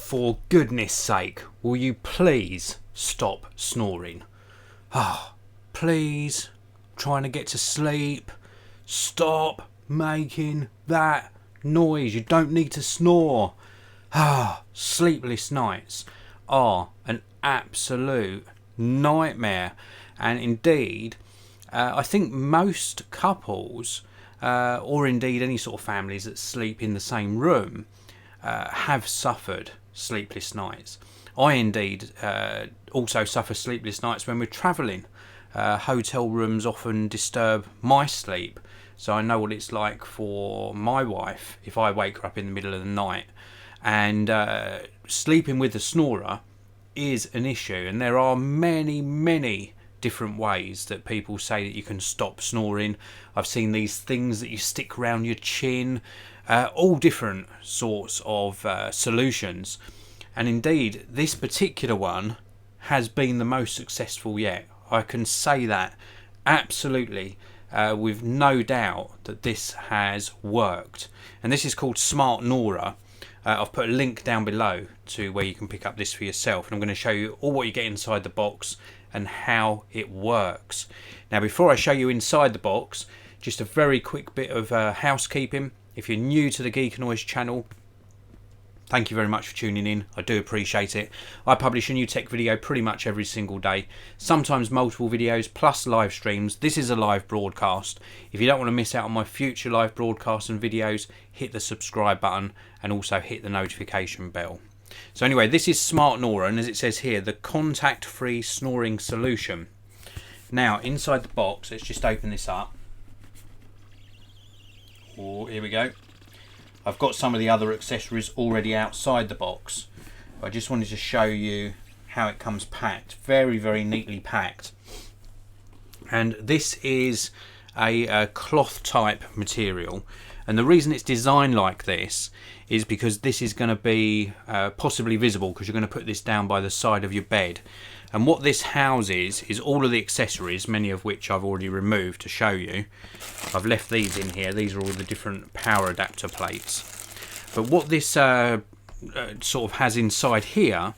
for goodness sake, will you please stop snoring? Please, trying to get to sleep. Stop making that noise. You don't need to snore. Sleepless nights are an absolute nightmare. And indeed, I think most couples, or indeed any sort of families that sleep in the same room, have suffered sleepless nights. I indeed also suffer sleepless nights when we're travelling. Hotel rooms often disturb my sleep, so I know what it's like for my wife if I wake her up in the middle of the night. And sleeping with a snorer is an issue, and there are many different ways that people say that you can stop snoring. I've seen these things that you stick around your chin, all different sorts of solutions, and indeed this particular one has been the most successful yet. I can say that absolutely with no doubt that this has worked, and this is called Smart Nora. I've put a link down below to where you can pick up this for yourself, and I'm going to show you all what you get inside the box and how it works. Now, before I show you inside the box, just a very quick bit of housekeeping. If you're new to the Geekanoids channel, thank you very much for tuning in. I do appreciate it. I publish a new tech video pretty much every single day, sometimes multiple videos plus live streams. This is a live broadcast. If you don't want to miss out on my future live broadcasts and videos, hit the subscribe button and also hit the notification bell. So anyway, this is Smart Nora, and as it says here, the contact-free snoring solution. Now, inside the box, let's just open this up. Oh, here we go. I've got some of the other accessories already outside the box. I just wanted to show you how it comes packed. Very neatly packed. And this is a cloth type material. And the reason it's designed like this is because this is going to be possibly visible, because you're going to put this down by the side of your bed. And what this houses is all of the accessories, many of which I've already removed to show you. I've left these in here. These are all the different power adapter plates. But what this sort of has inside here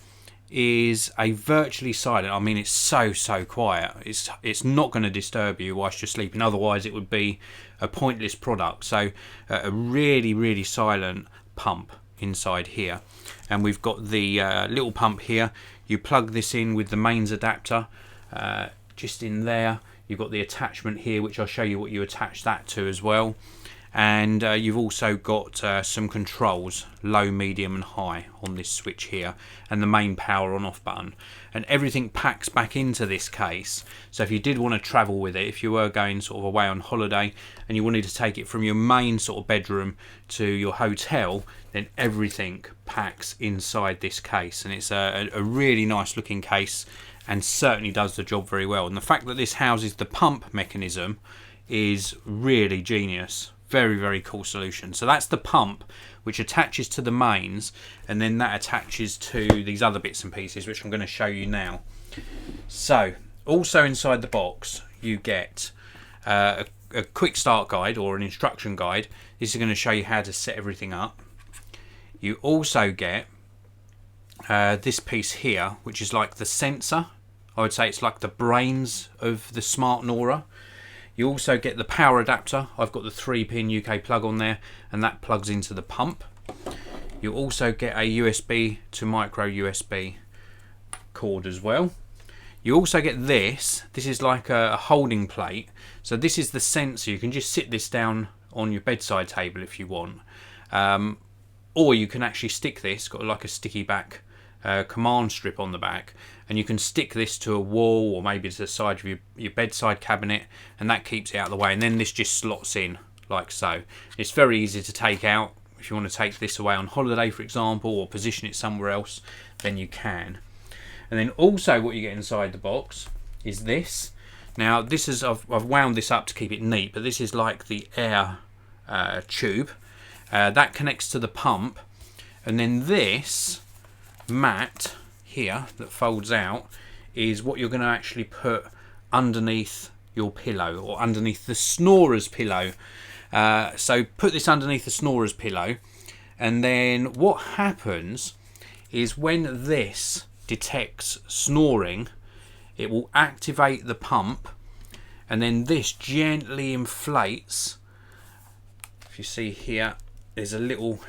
is a virtually silent, I mean, it's so quiet. It's not going to disturb you whilst you're sleeping. Otherwise, it would be a pointless product. So a really silent pump inside here. And we've got the little pump here. You plug this in with the mains adapter just in there. You've got the attachment here, which I'll show you what you attach that to as well. And you've also got some controls, low, medium and high on this switch here, and the main power on off button. And everything packs back into this case. So if you did want to travel with it, if you were going sort of away on holiday and you wanted to take it from your main sort of bedroom to your hotel, then everything packs inside this case. And it's a really nice looking case and certainly does the job very well. And the fact that this houses the pump mechanism is really genius. Very cool solution. So that's the pump, which attaches to the mains, and then that attaches to these other bits and pieces, which I'm going to show you now. So also inside the box you get a quick start guide or an instruction guide. This is going to show you how to set everything up. You also get this piece here, which is like the sensor. I would say it's like the brains of the Smart Nora. You also get the power adapter. I've got the 3-pin UK plug on there, and that plugs into the pump. You also get a USB to micro USB cord as well. You also get this. This is like a holding plate. So this is the sensor. You can just sit this down on your bedside table if you want. Or you can actually stick this, got like a sticky back command strip on the back, and you can stick this to a wall or maybe to the side of your bedside cabinet, and that keeps it out of the way. And then this just slots in like so. It's very easy to take out. If you want to take this away on holiday, for example, or position it somewhere else, then you can. And then also what you get inside the box is this. Now this is, I've wound this up to keep it neat, but this is like the air tube that connects to the pump, and then this mat here that folds out is what you're going to actually put underneath your pillow, or underneath the snorer's pillow. So put this underneath the snorer's pillow, and then what happens is when this detects snoring, it will activate the pump, and then this gently inflates. If you see here, there's a little,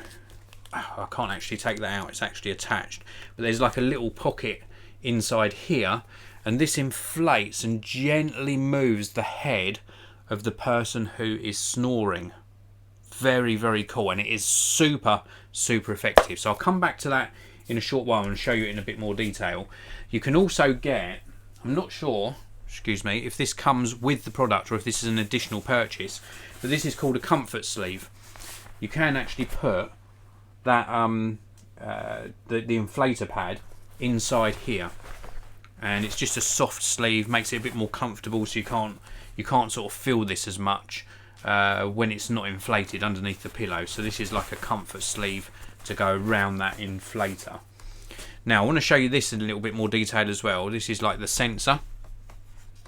I can't actually take that out, it's actually attached, but there's like a little pocket inside here, and this inflates and gently moves the head of the person who is snoring. Very, very cool, and it is super effective. So I'll come back to that in a short while and show you it in a bit more detail. You can also get, I'm not sure, excuse me, if this comes with the product or if this is an additional purchase, but this is called a comfort sleeve. You can actually put that the inflator pad inside here, and it's just a soft sleeve, makes it a bit more comfortable, so you can't sort of feel this as much when it's not inflated underneath the pillow. So this is like a comfort sleeve to go around that inflator. Now I want to show you this in a little bit more detail as well. This is like the sensor.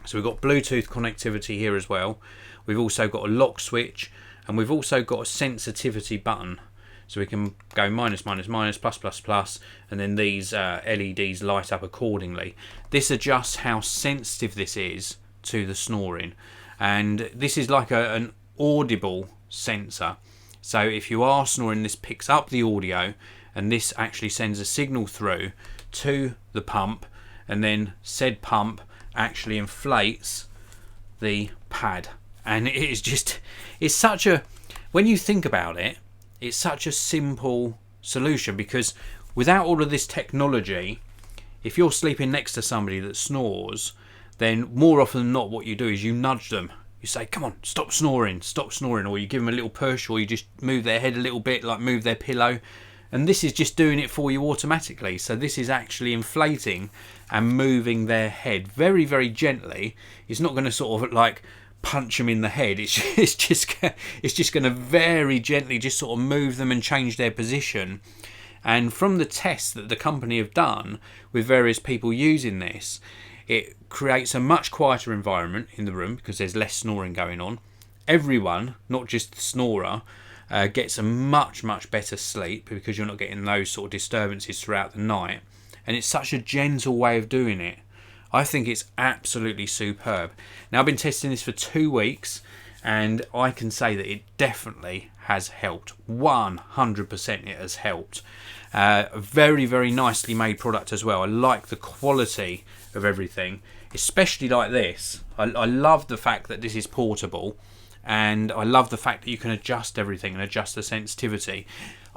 So we've got Bluetooth connectivity here as well. We've also got a lock switch, and we've also got a sensitivity button. So we can go minus, minus, minus, plus, plus, plus, and then these LEDs light up accordingly. This adjusts how sensitive this is to the snoring, and this is like an audible sensor. So if you are snoring, this picks up the audio, and this actually sends a signal through to the pump, and then said pump actually inflates the pad. And it is just, it's such a, when you think about it, it's such a simple solution, because without all of this technology, if you're sleeping next to somebody that snores, then more often than not what you do is you nudge them. You say, come on, stop snoring, or you give them a little push, or you just move their head a little bit, like move their pillow, and this is just doing it for you automatically. So this is actually inflating and moving their head very, very gently. It's not going to sort of like punch them in the head. It's just going to very gently just sort of move them and change their position. And from the tests that the company have done with various people using this, it creates a much quieter environment in the room because there's less snoring going on. Everyone, not just the snorer, gets a much better sleep because you're not getting those sort of disturbances throughout the night. And it's such a gentle way of doing it. I think it's absolutely superb. Now, I've been testing this for 2 weeks, and I can say that it definitely has helped. 100% it has helped. A very, very nicely made product as well. I like the quality of everything, especially like this. I love the fact that this is portable, and I love the fact that you can adjust everything and adjust the sensitivity.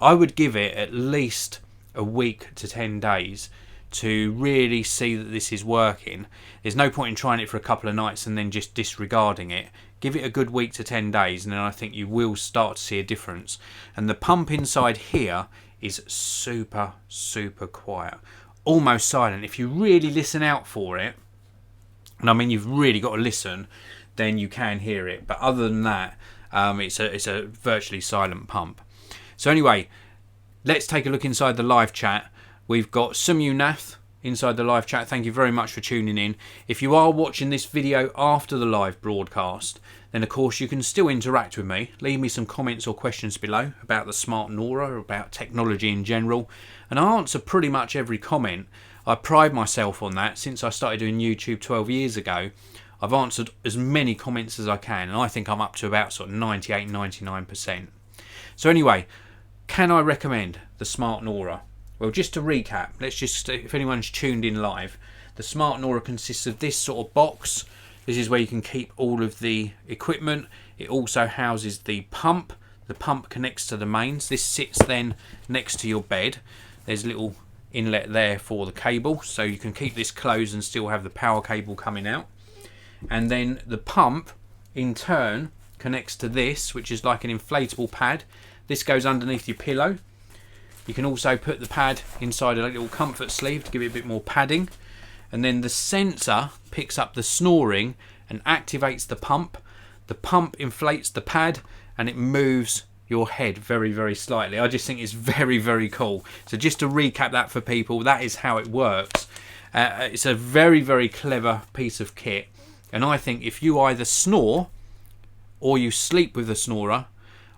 I would give it at least a week to 10 days to really see that this is working. There's no point in trying it for a couple of nights and then just disregarding it. Give it a good week to 10 days, and then I think you will start to see a difference. And the pump inside here is super quiet, almost silent. If you really listen out for it, and I mean you've really got to listen, then you can hear it. But other than that, it's a virtually silent pump. So anyway, let's take a look inside the live chat. We've got Nath inside the live chat. Thank you very much for tuning in. If you are watching this video after the live broadcast, then of course you can still interact with me. Leave me some comments or questions below about the Smart Nora, or about technology in general, and I answer pretty much every comment. I pride myself on that. Since I started doing YouTube 12 years ago, I've answered as many comments as I can, and I think I'm up to about sort of 98-99%. So anyway, can I recommend the Smart Nora? Well, just to recap, let's just, if anyone's tuned in live, the Smart Nora consists of this sort of box. This is where you can keep all of the equipment. It also houses the pump. The pump connects to the mains. This sits then next to your bed. There's a little inlet there for the cable, so you can keep this closed and still have the power cable coming out. And then the pump, in turn, connects to this, which is like an inflatable pad. This goes underneath your pillow. You can also put the pad inside a little comfort sleeve to give it a bit more padding. And then the sensor picks up the snoring and activates the pump. The pump inflates the pad and it moves your head very slightly. I just think it's very cool. So just to recap that for people, that is how it works. It's a very clever piece of kit. And I think if you either snore, or you sleep with a snorer,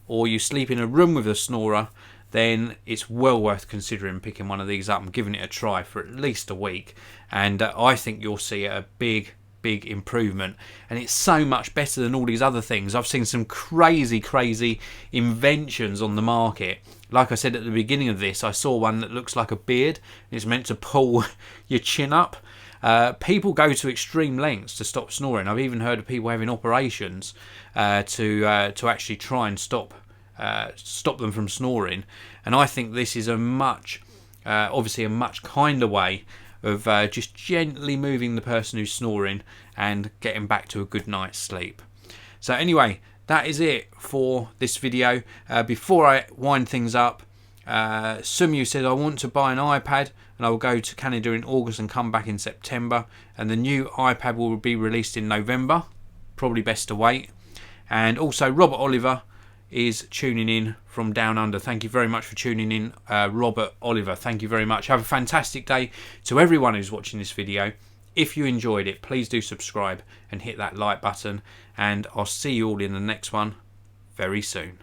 or you sleep in a room with a snorer, then it's well worth considering picking one of these up and giving it a try for at least a week. And I think you'll see a big improvement, and it's so much better than all these other things. I've seen some crazy inventions on the market. Like I said at the beginning of this, I saw one that looks like a beard. It's meant to pull your chin up. People go to extreme lengths to stop snoring. I've even heard of people having operations to actually try and stop them from snoring. And I think this is obviously a much kinder way of just gently moving the person who's snoring and getting back to a good night's sleep. So anyway, that is it for this video. Before I wind things up, Sumyu said, I want to buy an iPad and I will go to Canada in August and come back in September, and the new iPad will be released in November. Probably best to wait. And also Robert Oliver is tuning in from down under. Thank you very much for tuning in, Robert Oliver. Thank you very much. Have a fantastic day to everyone who's watching this video. If you enjoyed it, please do subscribe and hit that like button, and I'll see you all in the next one very soon.